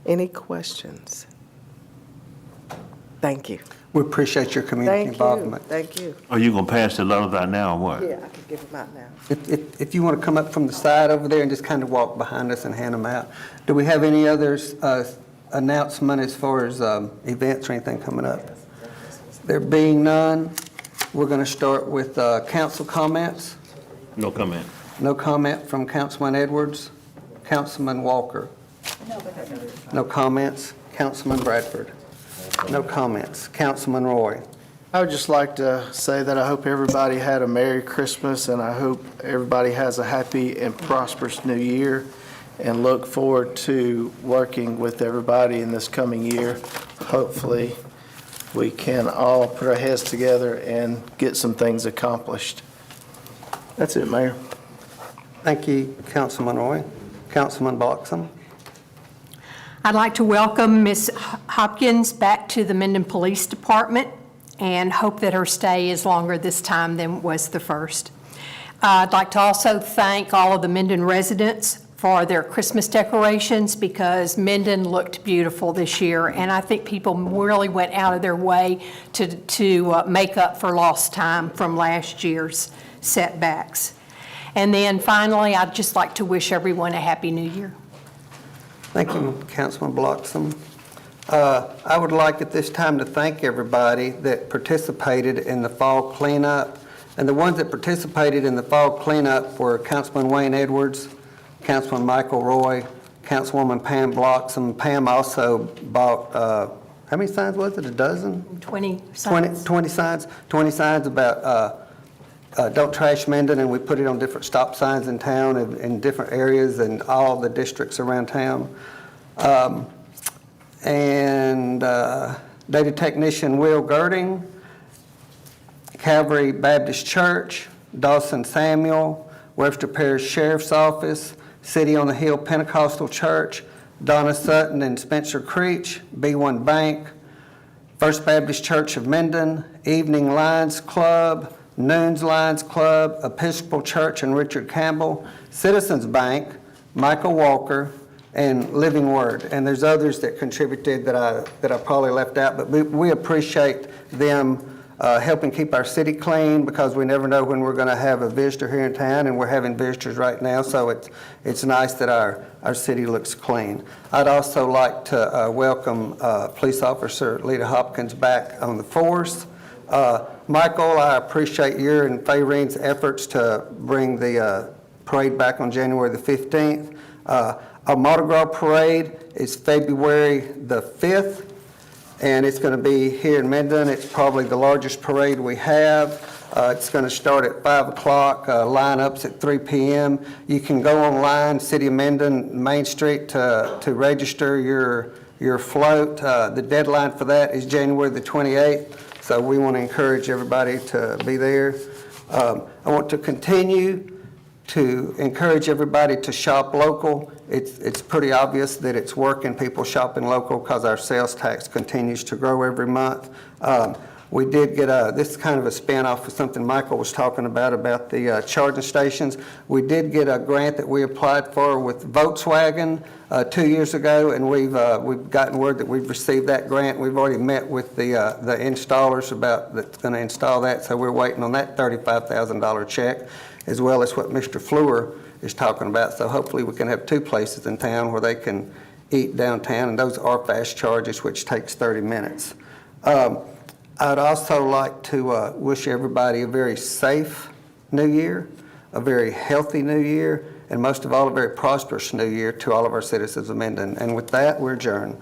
Any questions? Thank you. We appreciate your community involvement. Thank you. Are you going to pass the letters out now or what? Yeah, I can give them out now. If you want to come up from the side over there and just kind of walk behind us and hand them out. Do we have any other announcement as far as events or anything coming up? There being none, we're going to start with council comments. No comment. No comment from Councilman Edwards. Councilman Walker. No comments. Councilman Bradford. No comments. Councilman Roy. I would just like to say that I hope everybody had a Merry Christmas, and I hope everybody has a happy and prosperous New Year, and look forward to working with everybody in this coming year. Hopefully, we can all put our heads together and get some things accomplished. That's it, Mayor. Thank you, Councilman Roy. Councilman Bloxham. I'd like to welcome Ms. Hopkins back to the Minden Police Department and hope that her stay is longer this time than was the first. I'd like to also thank all of the Minden residents for their Christmas decorations, because Minden looked beautiful this year, and I think people really went out of their way to make up for lost time from last year's setbacks. And then finally, I'd just like to wish everyone a Happy New Year. Thank you, Councilman Bloxham. I would like at this time to thank everybody that participated in the fall cleanup. And the ones that participated in the fall cleanup were Councilman Wayne Edwards, Councilman Michael Roy, Councilwoman Pam Bloxham. Pam also bought, how many signs was it, a dozen? 20 signs. 20 signs. 20 signs about Don't Trash Minden, and we put it on different stop signs in town and in different areas and all the districts around town. Data technician Will Girding, Calvary Baptist Church, Dawson Samuel, Webster Parish Sheriff's Office, City on the Hill Pentecostal Church, Donna Sutton and Spencer Creech, B1 Bank, First Baptist Church of Minden, Evening Lions Club, Noons Lions Club, Episcopal Church and Richard Campbell, Citizens Bank, Michael Walker, and Living Word. And there's others that contributed that I probably left out, but we appreciate them helping keep our city clean, because we never know when we're going to have a visitor here in town, and we're having visitors right now, so it's nice that our city looks clean. I'd also like to welcome Police Officer Lita Hopkins back on the force. Michael, I appreciate your and Fayreen's efforts to bring the parade back on January the 15th. Our Mardi Gras parade is February the 5th, and it's going to be here in Minden. It's probably the largest parade we have. It's going to start at 5 o'clock, lineups at 3 p.m. You can go online, City of Minden, Main Street, to register your float. The deadline for that is January the 28th. So we want to encourage everybody to be there. I want to continue to encourage everybody to shop local. It's pretty obvious that it's working, people shopping local, because our sales tax continues to grow every month. We did get this is kind of a spin-off of something Michael was talking about the charging stations. We did get a grant that we applied for with Volkswagen 2 years ago, and we've gotten word that we've received that grant. We've already met with the installers that's going to install that, so we're waiting on that $35,000 check, as well as what Mr. Fleur is talking about. So hopefully we can have 2 places in town where they can eat downtown, and those are fast charges, which takes 30 minutes. I'd also like to wish everybody a very safe new year, a very healthy new year, and most of all, a very prosperous new year to all of our citizens of Minden. And with that, we're adjourned.